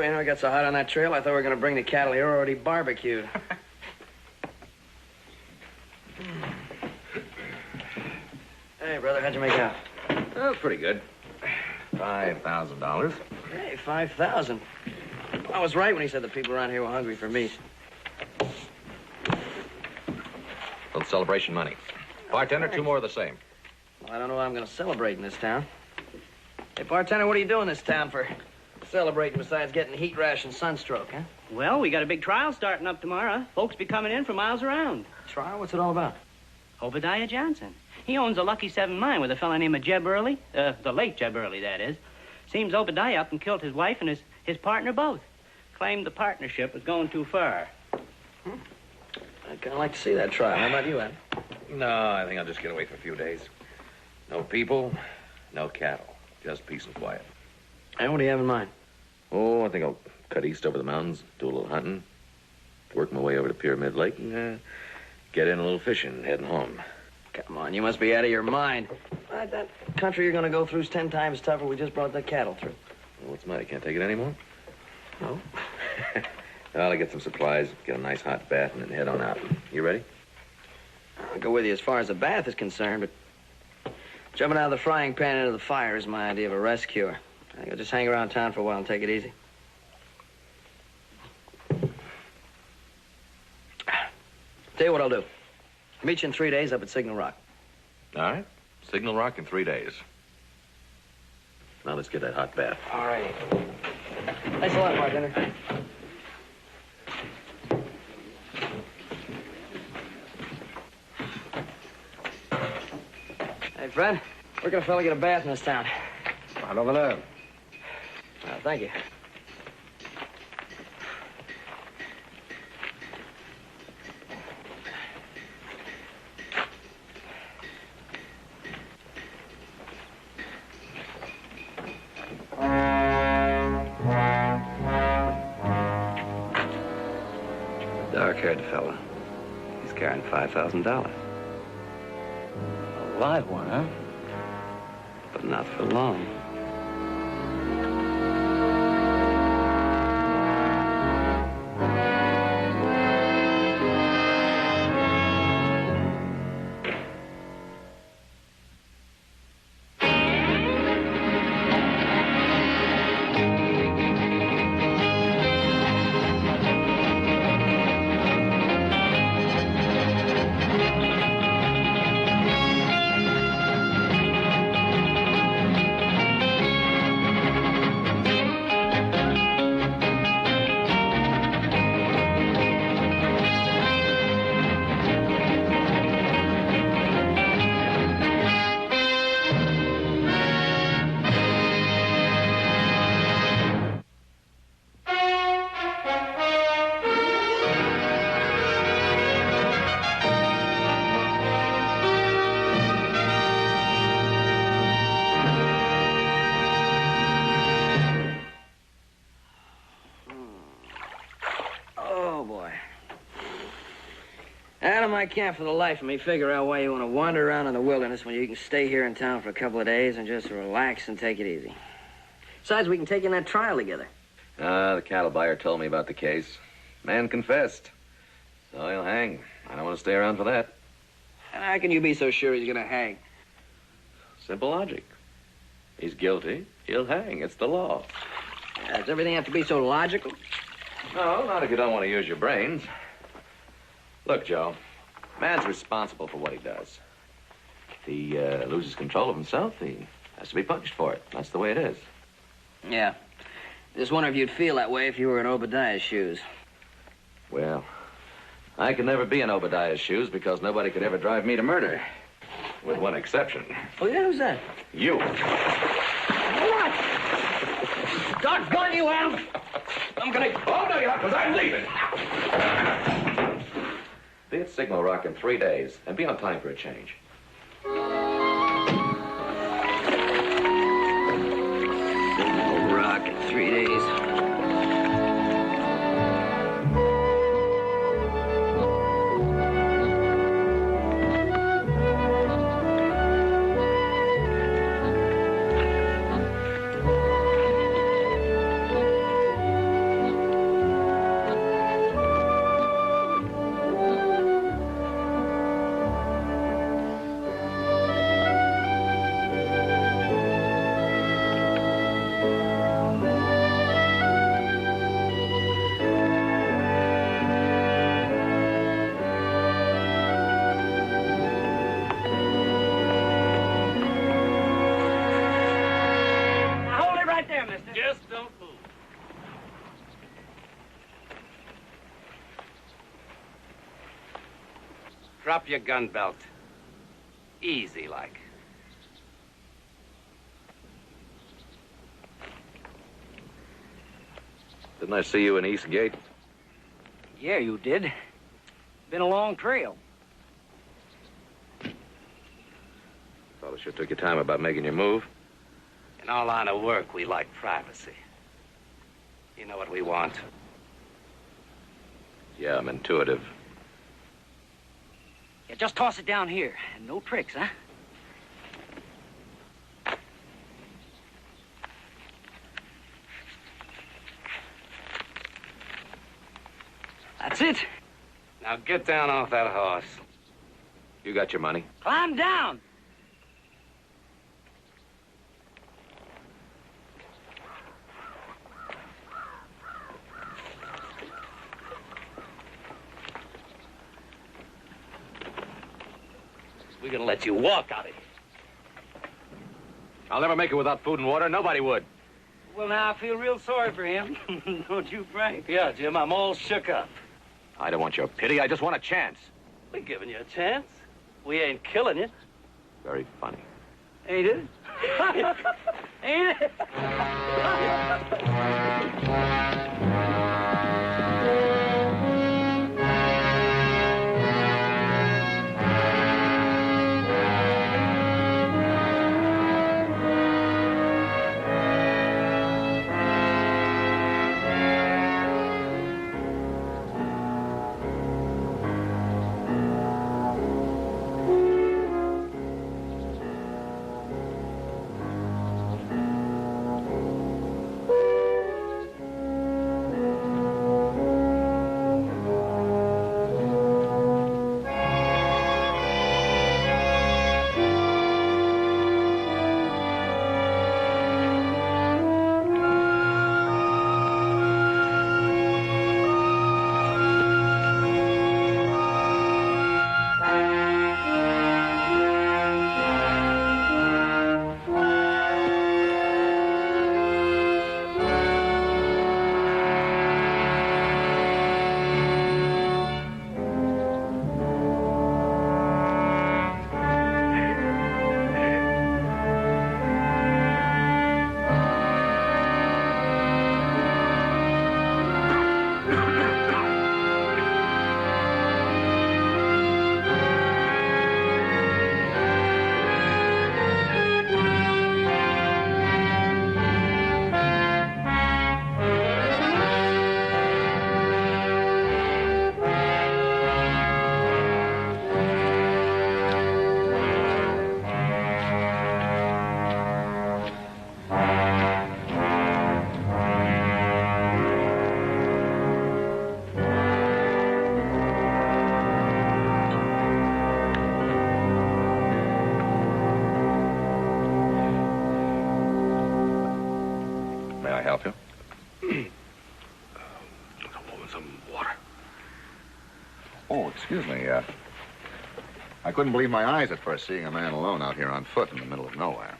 you know, it got so hot on that trail, I thought we were going to bring the cattle here already barbecued. Hey, brother, how'd you make out? Oh, pretty good. $5,000. Hey, 5,000. I was right when he said the people around here were hungry for meat. Little celebration money. Bartender, 2 more of the same. Well, I don't know what I'm going to celebrate in this town. Hey, bartender, what are you doing in this town for celebrating besides getting heat rash and sunstroke, huh? Well, we got a big trial starting up tomorrow. Folks be coming in from miles around. Trial? What's it all about? Obadiah Johnson. He owns a Lucky 7 mine with a fella named Jeb Early. The late Jeb Early, that is. Seems Obadiah up and killed his wife and his partner both. Claimed the partnership was going too far. I'd kind of like to see that trial. How about you, Ed? No, I think I'll just get away for a few days. No people, no cattle. Just peace and quiet. And what do you have in mind? Oh, I think I'll cut east over the mountains, do a little hunting, work my way over to Pyramid Lake, and get in a little fishing, heading home. Come on, you must be out of your mind. That country you're going to go through is 10 times tougher. We just brought the cattle through. Well, what's the matter? Can't take it anymore? No. Well, I'll get some supplies, get a nice hot bath, and then head on out. You ready? I'll go with you as far as the bath is concerned, but jumping out of the frying pan into the fire is my idea of a rest cure. I think I'll just hang around town for a while and take it easy. Tell you what I'll do. Meet you in 3 days up at Signal Rock. All right. Signal Rock in 3 days. Now let's get that hot bath. All right. Thanks a lot, bartender. Hey, Fred, where can a fella get a bath in this town? Right over there. Thank you. Dark-haired fella. He's carrying $5,000. A live one, huh? But not for long. Adam, I can't for the life of me figure out why you want to wander around in the wilderness when you can stay here in town for a couple of days and just relax and take it easy. Besides, we can take in that trial together. The cattle buyer told me about the case. Man confessed. So he'll hang. I don't want to stay around for that. And how can you be so sure he's going to hang? Simple logic. He's guilty. He'll hang. It's the law. Does everything have to be so logical? No, not if you don't want to use your brains. Look, Joe, man's responsible for what he does. If he loses control of himself, he has to be punished for it. That's the way it is. Yeah. Just wonder if you'd feel that way if you were in Obadiah's shoes. Well, I could never be in Obadiah's shoes because nobody could ever drive me to murder. With one exception. Oh, yeah? Who's that? You. What? Doggone you, Adam! I'm gonna... Oh, no, you're not, because I'm leaving. Be at Signal Rock in 3 days, and be on time for a change. Signal Rock in 3 days. Drop your gun belt. Easy like. Didn't I see you in Eastgate? Yeah, you did. Been a long trail. Fellow sure took your time about making your move. In our line of work, we like privacy. You know what we want? Yeah, I'm intuitive. Yeah, just toss it down here. No tricks, huh? That's it. Now get down off that horse. You got your money? Climb down. We're gonna let you walk out of here. I'll never make it without food and water. Nobody would. Well, now I feel real sorry for him. Don't you, Frank? Yeah, Jim, I'm all shook up. I don't want your pity. I just want a chance. We're giving you a chance. We ain't killing you. Very funny. Ain't it? Ain't it? help you? Some water. Oh, excuse me. I couldn't believe my eyes at first seeing a man alone out here on foot in the middle of nowhere.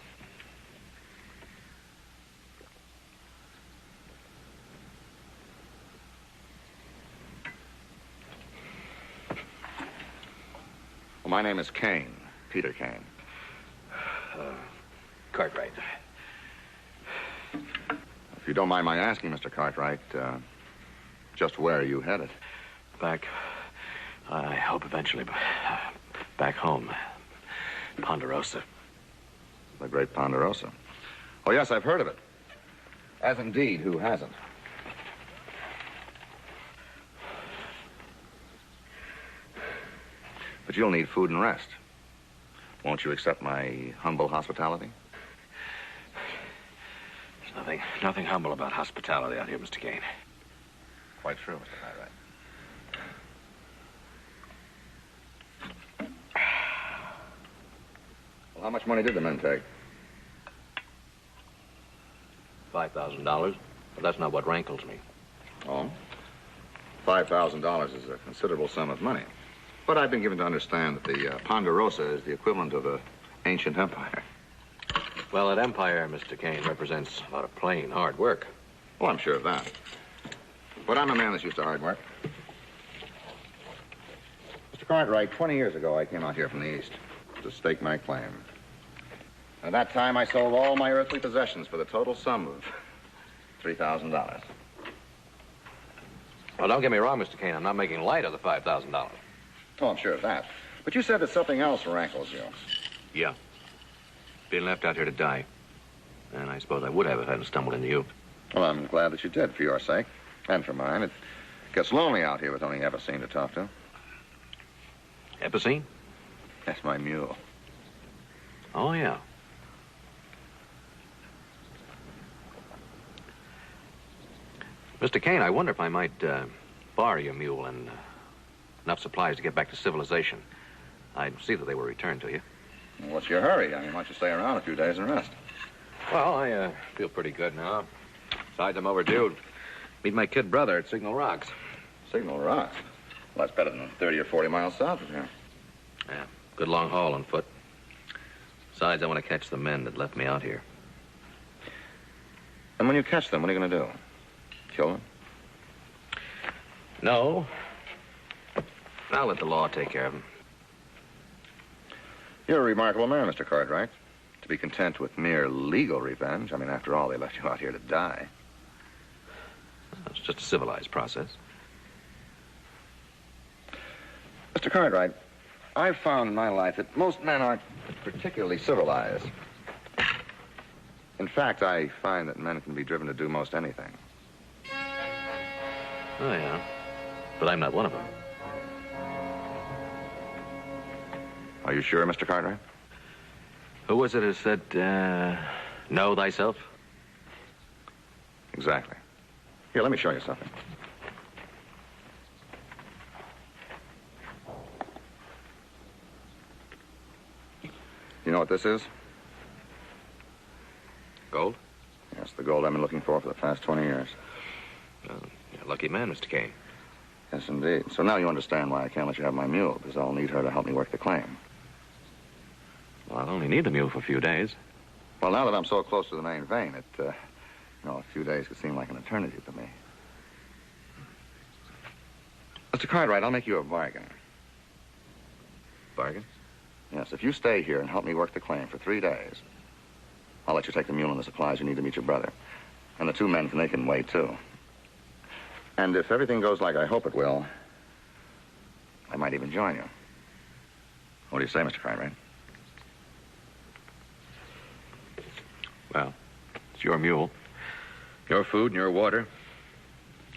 Well, my name is Kane, Peter Kane. Cartwright. If you don't mind my asking, Mr. Cartwright, just where are you headed? Back, I hope eventually, back home. Ponderosa. The great Ponderosa. Oh, yes, I've heard of it. As indeed, who hasn't? But you'll need food and rest. Won't you accept my humble hospitality? There's nothing humble about hospitality out here, Mr. Kane. Quite true, Mr. Cartwright. Well, how much money did the men take? $5,000, but that's not what rankles me. Oh? $5,000 is a considerable sum of money. But I've been given to understand that the Ponderosa is the equivalent of an ancient empire. Well, that empire, Mr. Kane, represents a lot of plain, hard work. Well, I'm sure of that. But I'm a man that's used to hard work. Mr. Mr. Cartwright, 20 years ago, I came out here from the East to stake my claim. At that time, I sold all my earthly possessions for the total sum of $3,000. Well, don't get me wrong, Mr. Kane. I'm not making light of the $5,000. Oh, I'm sure of that. But you said that something else rankles you. Yeah. Being left out here to die. And I suppose I would have if I hadn't stumbled into you. Well, I'm glad that you did, for your sake. And for mine. It gets lonely out here with only Epicene to talk to. Epicene? That's my mule. Oh, yeah. Mr. Kane, I wonder if I might borrow your mule and enough supplies to get back to civilization. I'd see that they were returned to you. Well, what's your hurry? I mean, why don't you stay around a few days and rest? Well, I feel pretty good now. Besides, I'm overdue. Meet my kid brother at Signal Rocks. Signal Rocks? Well, that's better than 30 or 40 miles south of here. Yeah, good long haul on foot. Besides, I want to catch the men that left me out here. And when you catch them, what are you going to do? Kill them? No. I'll let the law take care of them. You're a remarkable man, Mr. Cartwright. To be content with mere legal revenge. I mean, after all, they left you out here to die. It's just a civilized process. Mr. Cartwright, I've found in my life that most men aren't particularly civilized. In fact, I find that men can be driven to do most anything. Oh, yeah. But I'm not one of them. Are you sure, Mr. Cartwright? Who was it who said, know thyself? Exactly. Here, let me show you something. You know what this is? Gold? Yes, the gold I've been looking for the past 20 years. Well, you're a lucky man, Mr. Kane. Yes, indeed. So now you understand why I can't let you have my mule, because I'll need her to help me work the claim. Well, I'll only need the mule for a few days. Well, now that I'm so close to the main vein, a few days could seem like an eternity to me. Mr. Cartwright, I'll make you a bargain. Bargain? Yes, if you stay here and help me work the claim for 3 days, I'll let you take the mule and the supplies you need to meet your brother. And the 2 men, they can wait, too. And if everything goes like I hope it will, I might even join you. What do you say, Mr. Cartwright? Well, it's your mule, your food and your water,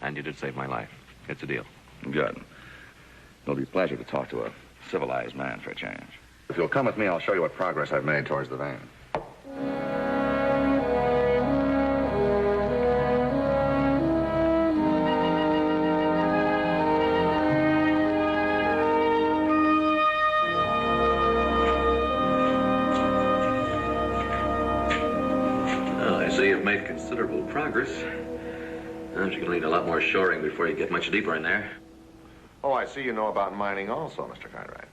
and you did save my life. It's a deal. Good. It'll be a pleasure to talk to a civilized man for a change. If you'll come with me, I'll show you what progress I've made towards the vein. So you've made considerable progress. You're going to need a lot more shoring before you get much deeper in there. Oh, I see you know about mining also, Mr. Cartwright.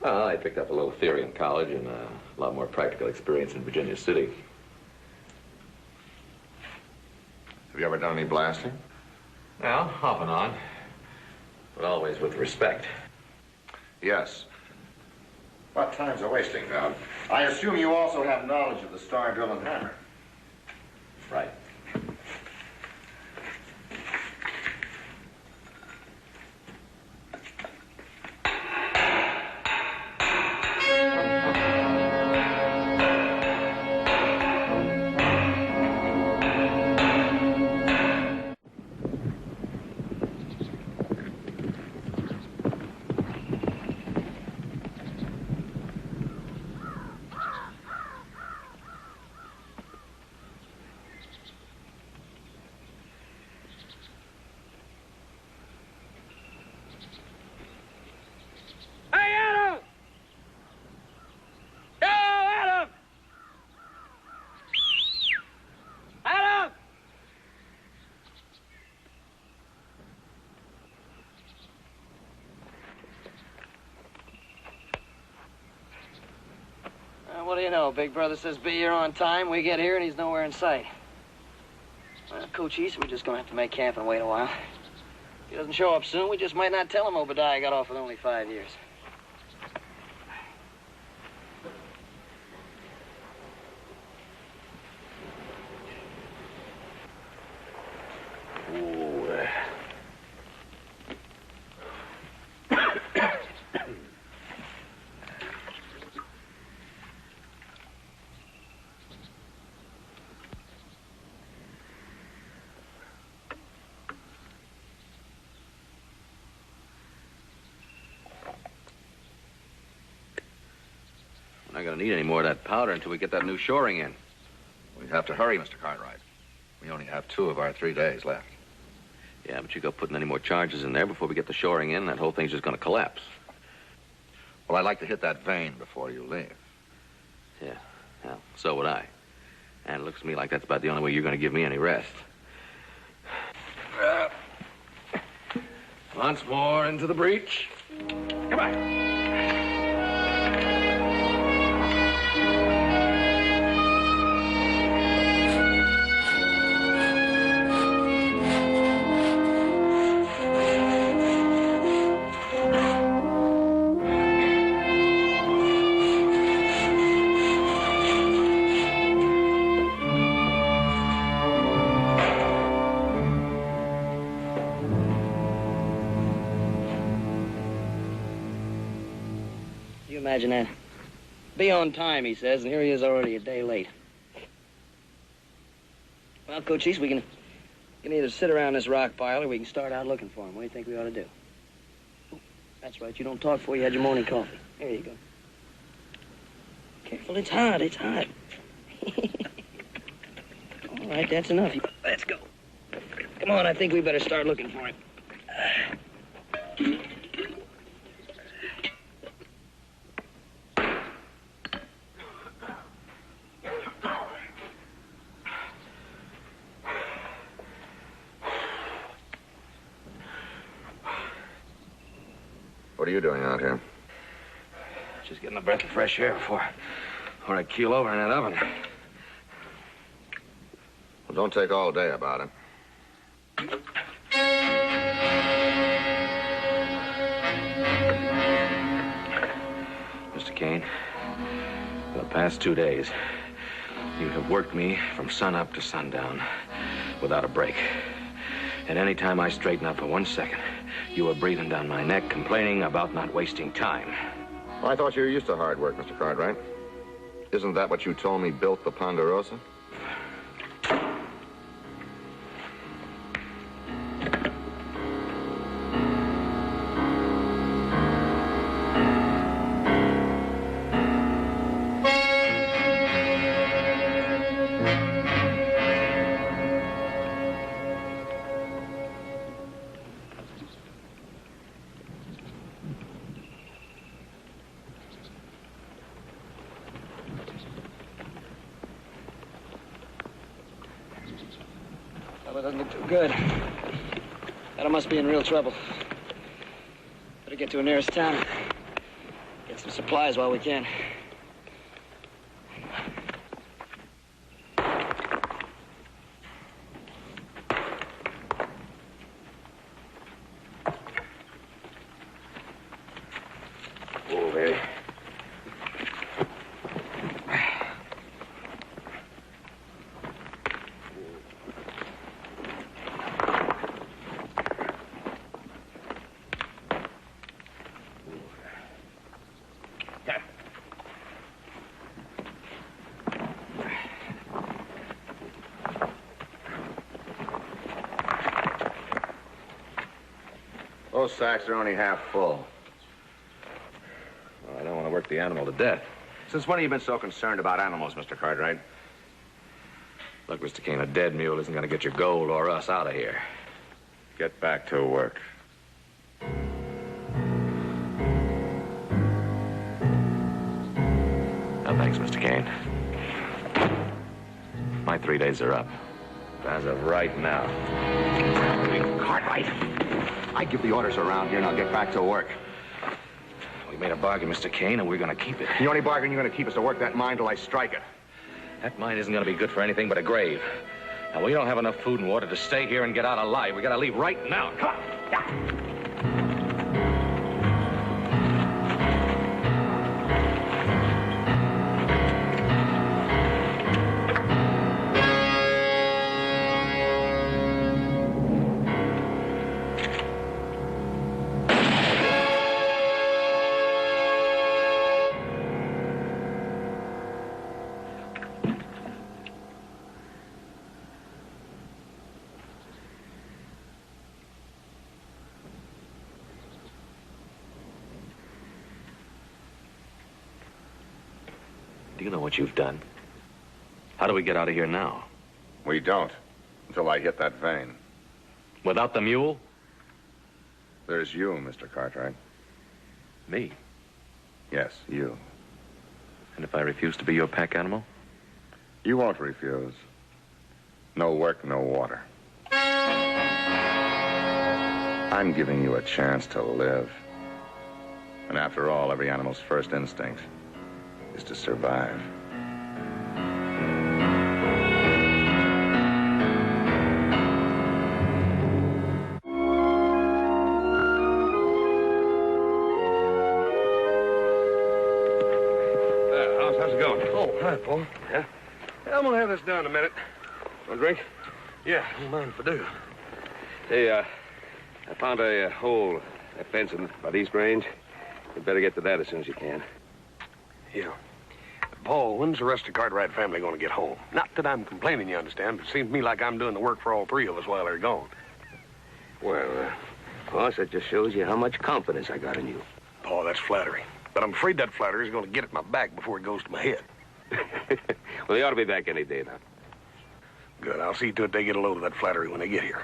Well, I picked up a little theory in college and a lot more practical experience in Virginia City. Have you ever done any blasting? Well, off and on, but always with respect. Yes. But time's a wasting now. I assume you also have knowledge of the star drill and hammer. Right. What do you know? Big brother says be here on time. We get here and he's nowhere in sight. Well, Coach East, we're just going to have to make camp and wait a while. If he doesn't show up soon, we just might not tell him Obadiah got off with only 5 years. We're not going to need any more of that powder until we get that new shoring in. We have to hurry, Mr. Cartwright. We only have 2 of our 3 days left. Yeah, but you go putting any more charges in there before we get the shoring in, that whole thing's just going to collapse. Well, I'd like to hit that vein before you leave. Yeah, well, so would I. And it looks to me like that's about the only way you're going to give me any rest. Once more into the breach. Come on. Imagine that. Be on time, he says, and here he is already a day late. Well, Cochise, we can either sit around this rock pile or we can start out looking for him. What do you think we ought to do? Oh, that's right, you don't talk before you had your morning coffee. Here you go. Careful, it's hot, it's hot. All right, that's enough. Let's go. Come on, I think we better start looking for him. What are you doing out here? Just getting a breath of fresh air before I keel over in that oven. Well, don't take all day about it. Mr. Kane, for the past 2 days, you have worked me from sunup to sundown without a break. And any time I straighten up for 1 second, you were breathing down my neck, complaining about not wasting time. Well, I thought you were used to hard work, Mr. Cartwright. Isn't that what you told me built the Ponderosa? Well, it doesn't look too good. That must be in real trouble. Better get to the nearest town. Get some supplies while we can. Oh, baby. Those sacks are only half full. Well, I don't want to work the animal to death. Since when have you been so concerned about animals, Mr. Cartwright? Look, Mr. Kane, a dead mule isn't going to get your gold or us out of here. Get back to work. No, thanks, Mr. Kane. My 3 days are up. As of right now. Cartwright! I give the orders around here, and I'll get back to work. We made a bargain, Mr. Kane, and we're going to keep it. The only bargain you're going to keep is to work that mine till I strike it. That mine isn't going to be good for anything but a grave. Now, we don't have enough food and water to stay here and get out alive. We got to leave right now. Come on. Do you know what you've done? How do we get out of here now? We don't, until I hit that vein. Without the mule? There's you, Mr. Cartwright. Me? Yes, you. And if I refuse to be your pack animal? You won't refuse. No work, no water. I'm giving you a chance to live. And after all, every animal's first instinct is to survive. How's it going? Oh, hi, Paul. Yeah? I'm gonna have this done in a minute. Want a drink? Yeah, don't mind if I do. Hey, I found a hole, a fence by the East Range. You better get to that as soon as you can. Yeah. Paul, when's the rest of the Cartwright family going to get home? Not that I'm complaining, you understand, but it seems to me like I'm doing the work for all three of us while they're gone. Well, boss, that just shows you how much confidence I got in you. Paul, that's flattering. But I'm afraid that flattery is going to get at my back before it goes to my head. Well, they ought to be back any day now. Good. I'll see to it they get a load of that flattery when they get here.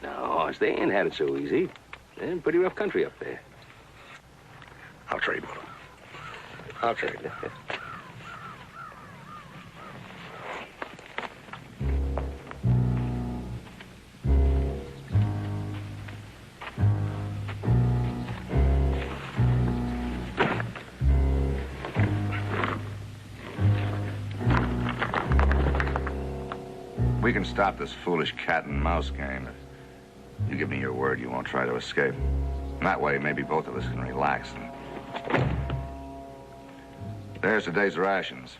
No, boss, they ain't had it so easy. They're in pretty rough country up there. I'll trade with them. I'll trade. We can stop this foolish cat and mouse game if you give me your word you won't try to escape. And that way, maybe both of us can relax. And there's today's rations.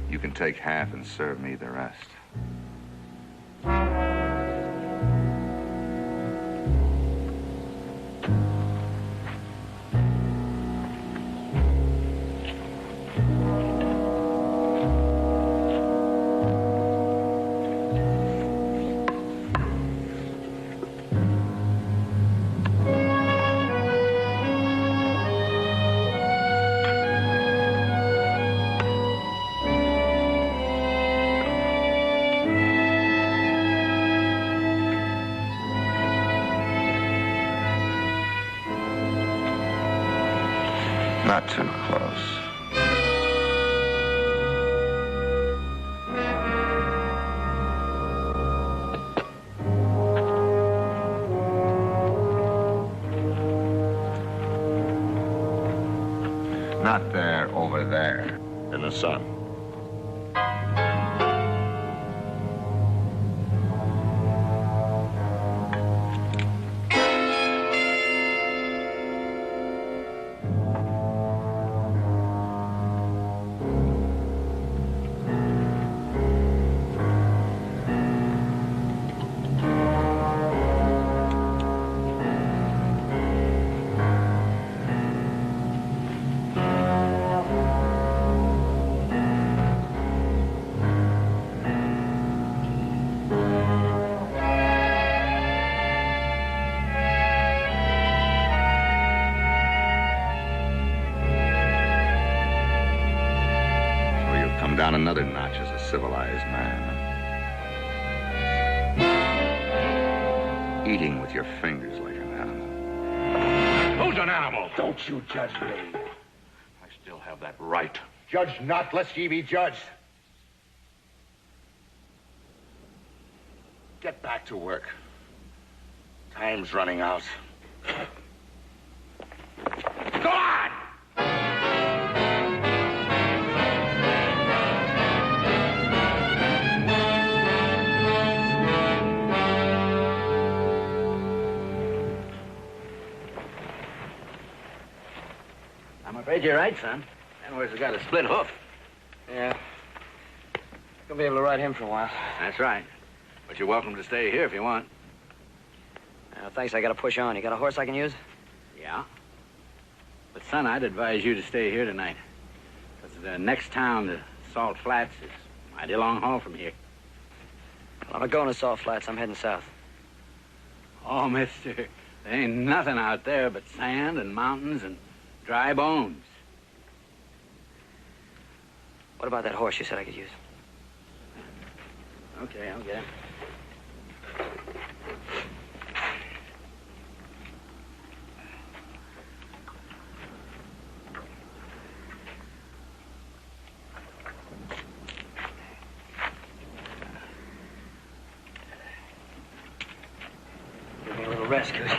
You can take half and serve me the rest. Not too close. Not there, over there, in the sun. Down another notch as a civilized man. Eating with your fingers like an animal. Who's an animal? Don't you judge me. I still have that right. Judge not, lest ye be judged. Get back to work. Time's running out. Go on! afraid you're right, son. That horse has got a split hoof. Yeah. Gonna be able to ride him for a while. That's right. But you're welcome to stay here if you want. Thanks, I gotta push on. You got a horse I can use? Yeah. But, son, I'd advise you to stay here tonight. Because the next town, the Salt Flats, is a mighty long haul from here. Well, I'm not going to Salt Flats. I'm heading south. Oh, mister, there ain't nothing out there but sand and mountains and dry bones. What about that horse you said I could use? Okay, I'll get him. Give me a little rest, Goose.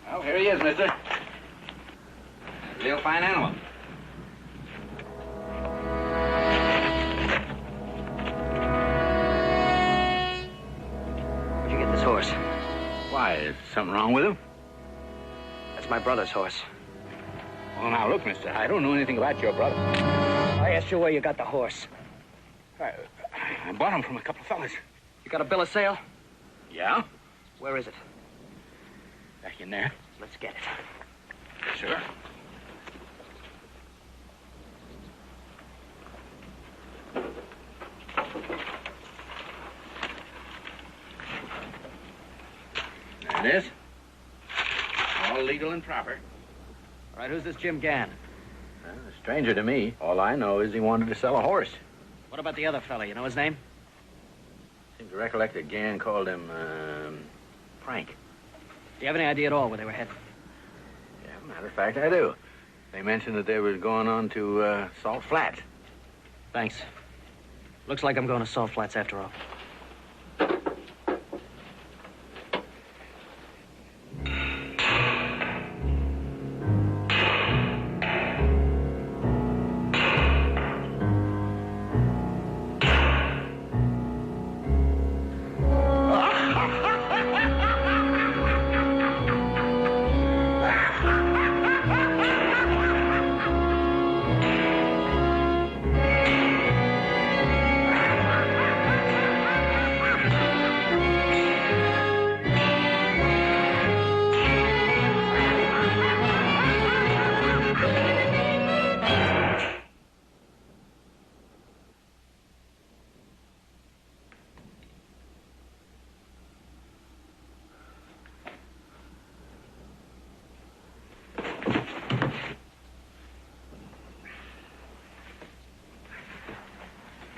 Well, here he is, mister. Real fine animal. Where'd you get this horse? Why, is something wrong with him? That's my brother's horse. Well, now, look, mister, I don't know anything about your brother. I asked you where you got the horse. I bought him from a couple of fellas. You got a bill of sale? Yeah? Where is it? Back in there. Let's get it. Sure. There it is. All legal and proper. All right, who's this Jim Gann? Well, a stranger to me. All I know is he wanted to sell a horse. What about the other fella? You know his name? Seem to recollect that Gann called him, Frank. Do you have any idea at all where they were headed? Yeah, matter of fact, I do. They mentioned that they were going on to, Salt Flats. Thanks. Looks like I'm going to Salt Flats after all.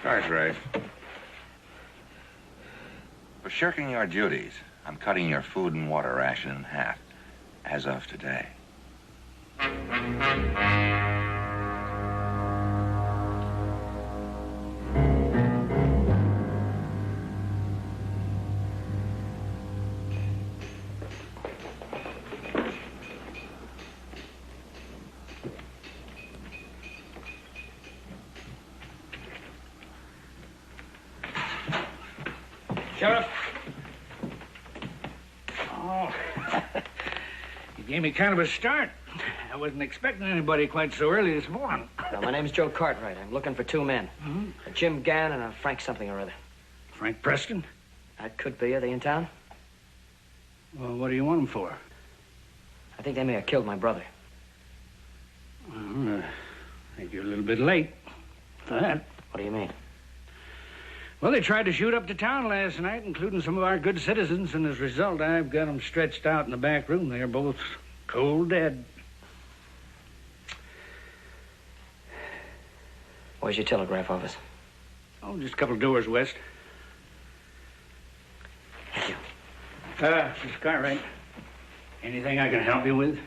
Sarge, Rafe. For shirking your duties, I'm cutting your food and water ration in half, as of today. Sheriff. Oh, you gave me kind of a start. I wasn't expecting anybody quite so early this morning. My name's Joe Cartwright. I'm looking for two men. A Jim Gann and a Frank something or other. Frank Preston? That could be. Are they in town? Well, what do you want them for? I think they may have killed my brother. Well, I think you're a little bit late for that. What do you mean? Well, they tried to shoot up the town last night, including some of our good citizens, and as a result, I've got them stretched out in the back room. They're both cold dead. Where's your telegraph office? Oh, just a couple of doors west. Thank you. Mr. Cartwright, anything I can help you with?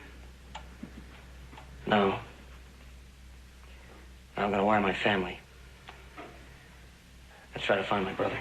No. I'm gonna wire my family. Let's try to find my brother.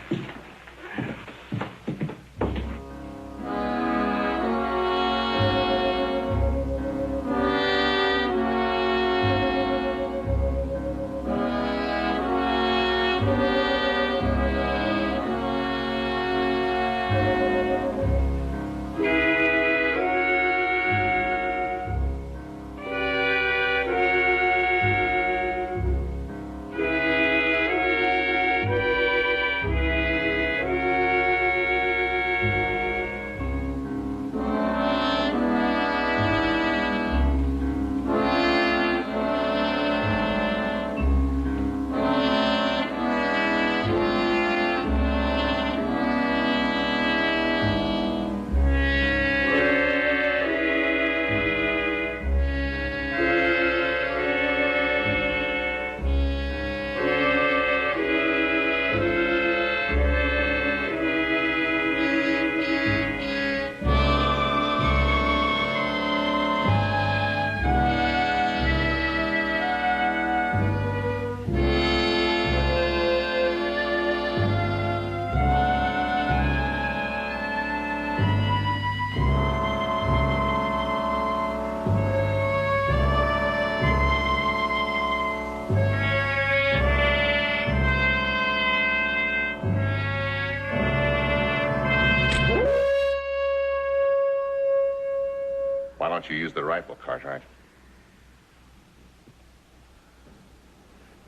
Why don't you use the rifle, Cartwright?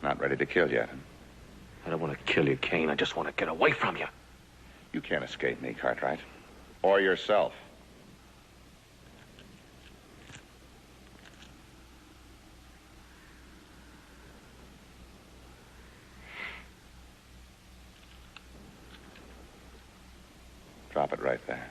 Not ready to kill yet. I don't want to kill you, Kane. I just want to get away from you. You can't escape me, Cartwright. Or yourself. Drop it right there.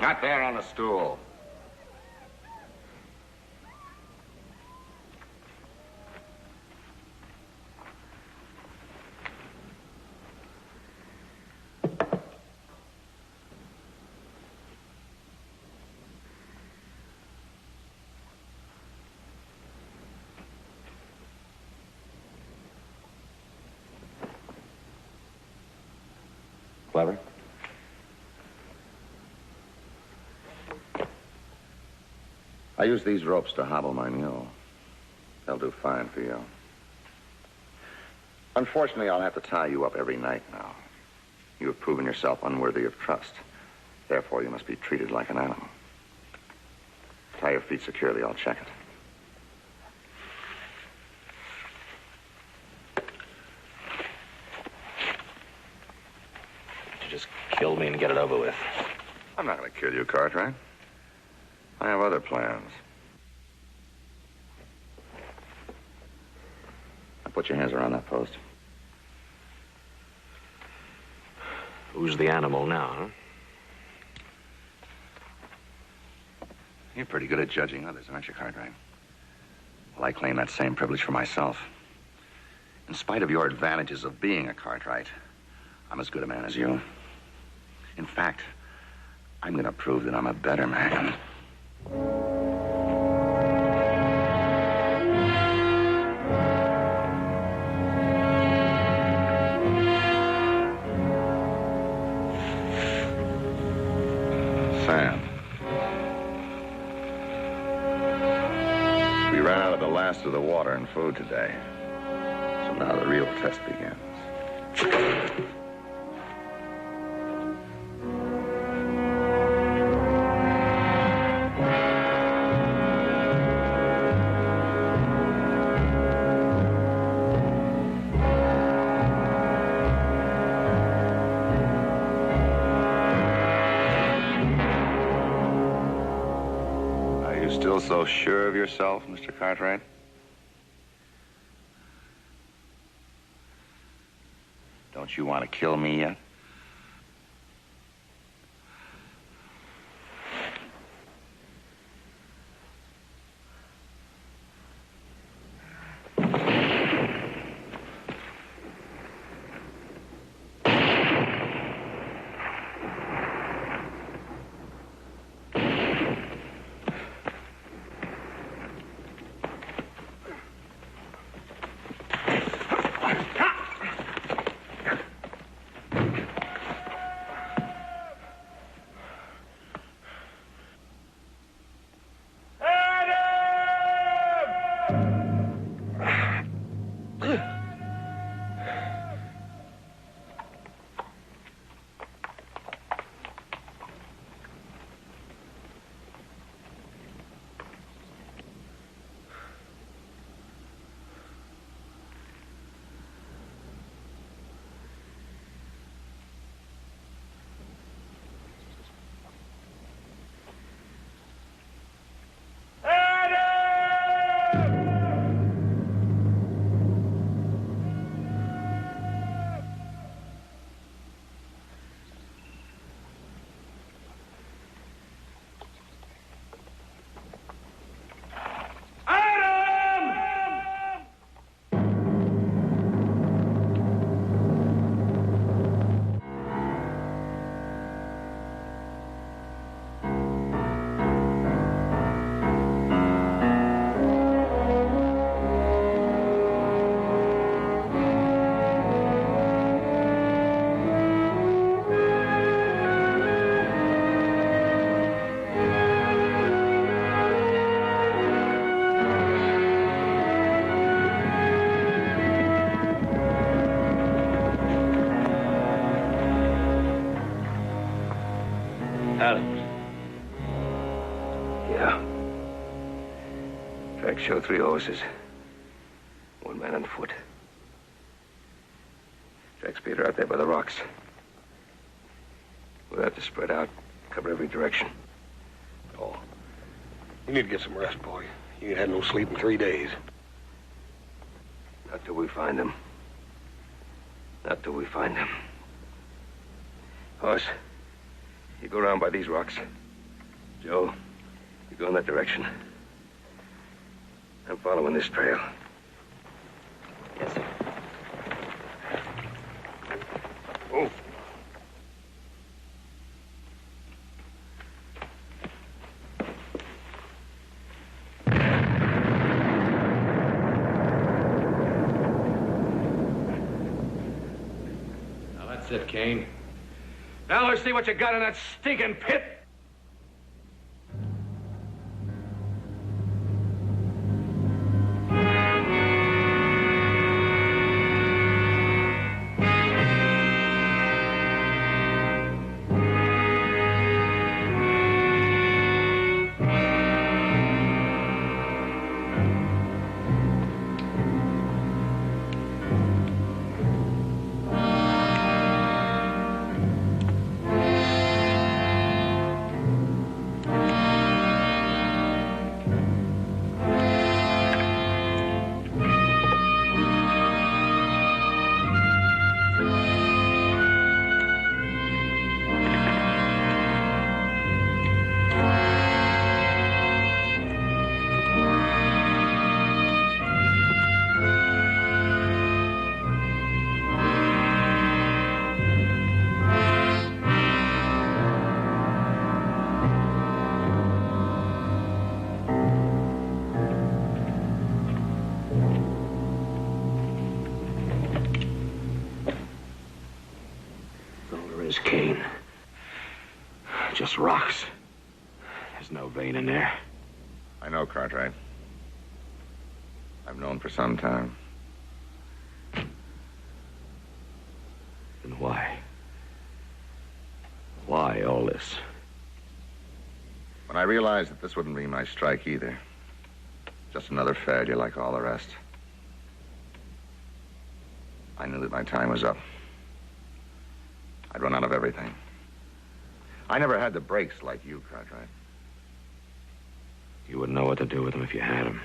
Not there on the stool. Clever? I use these ropes to hobble my mule. They'll do fine for you. Unfortunately, I'll have to tie you up every night now. You have proven yourself unworthy of trust. Therefore, you must be treated like an animal. Tie your feet securely. I'll check it. You just kill me and get it over with. I'm not going to kill you, Cartwright. I have other plans. Now put your hands around that post. Who's the animal now, huh? You're pretty good at judging others, aren't you, Cartwright? Well, I claim that same privilege for myself. In spite of your advantages of being a Cartwright, I'm as good a man as you. In fact, I'm going to prove that I'm a better man. Sam. We ran out of the last of the water and food today. So now the real test begins. Still so sure of yourself, Mr. Cartwright? Don't you want to kill me yet? show 3 horses. 1 man on foot. Jack's Peter out there by the rocks. We'll have to spread out, cover every direction. Oh, you need to get some rest, boy. You ain't had no sleep in 3 days. Not till we find them. Not till we find them. Hoss, you go around by these rocks. Joe, you go in that direction. I'm following this trail. Yes, sir. Move. Now, that's it, Kane. Now let's see what you got in that stinking pit. Kane. Just rocks. There's no vein in there. I know, Cartwright. I've known for some time. Then why? Why all this? When I realized that this wouldn't be my strike either, just another failure like all the rest, I knew that my time was up. I'd run out of everything. I never had the breaks like you, Cartwright. You wouldn't know what to do with them if you had them.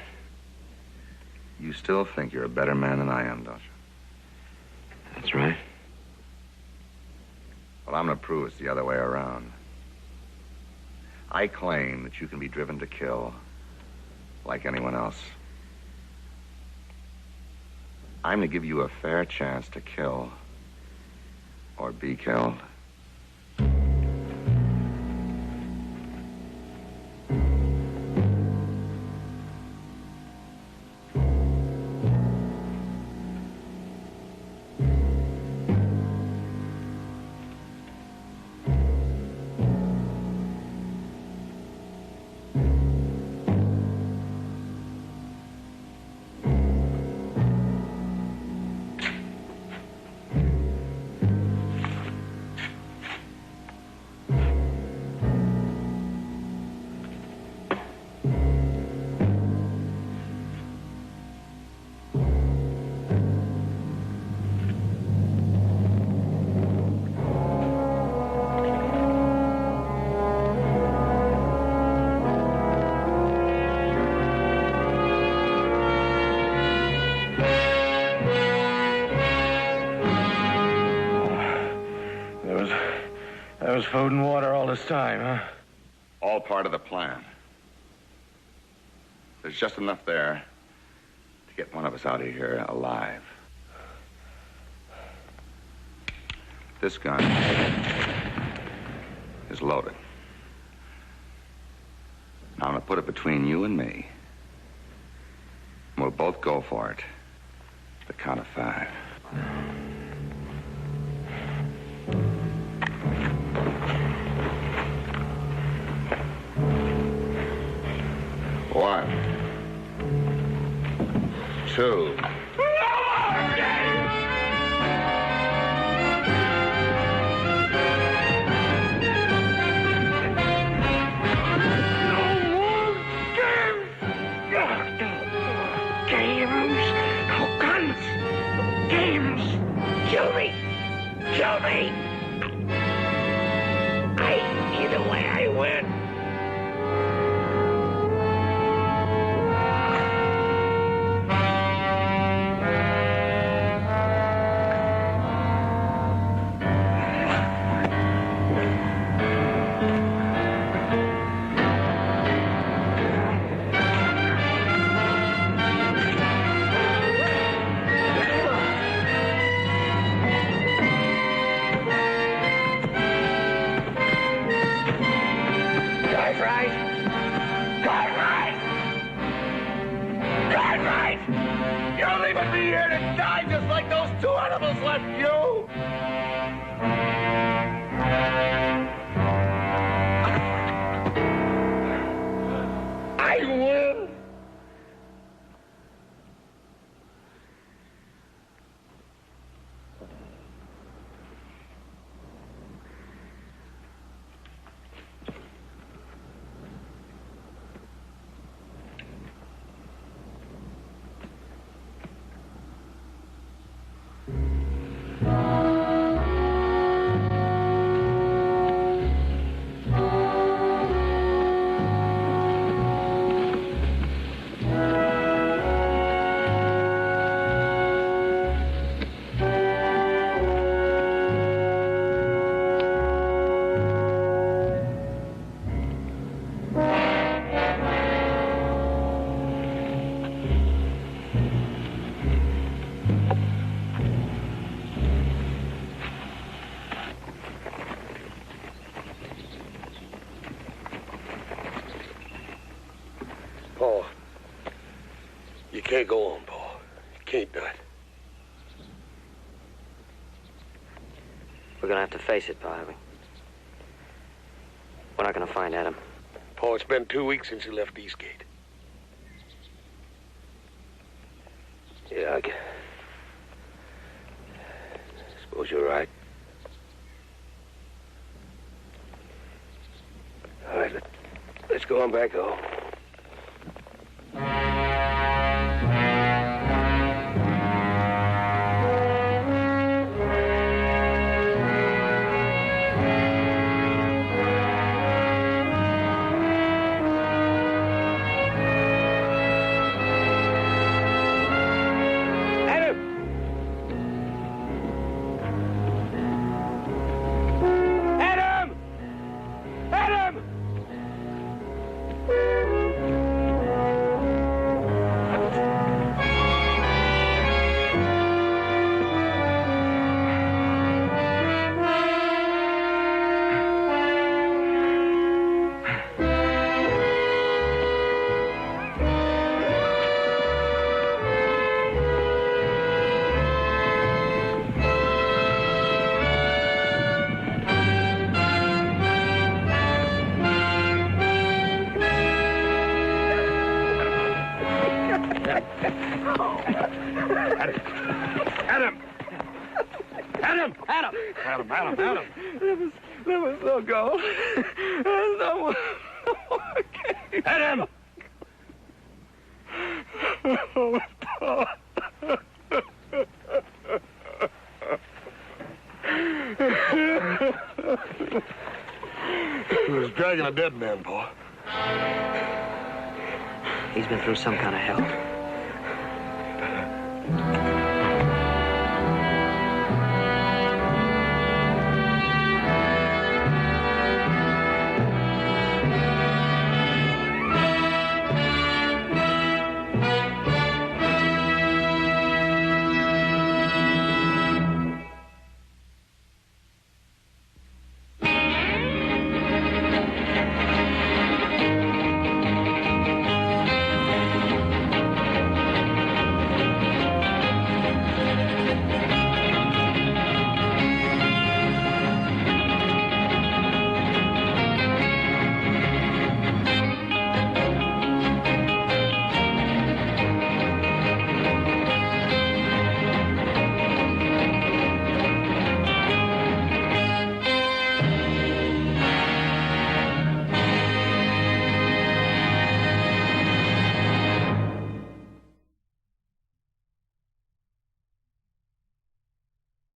You still think you're a better man than I am, don't you? That's right. Well, I'm going to prove it's the other way around. I claim that you can be driven to kill like anyone else. I'm going to give you a fair chance to kill or be killed. There was food and water all this time, huh? All part of the plan. There's just enough there to get one of us out of here alive. This gun is loaded. Now I'm going to put it between you and me. We'll both go for it. The count of 5. 1, 2. games. Kill me. Kill me. Either way, I win. You're leaving me here to die just like those two animals left you! I win! Paul, you can't go on, Paul. You can't do it. We're gonna have to face it, Pa. We're not gonna find Adam. Paul, it's been 2 weeks since you left Eastgate. Yeah, I suppose you're right. All right, let's go on back home. Adam. Let me so go. There's no more. Adam! Oh, Paul. He was dragging a dead man, Paul. He's been through some kind of hell.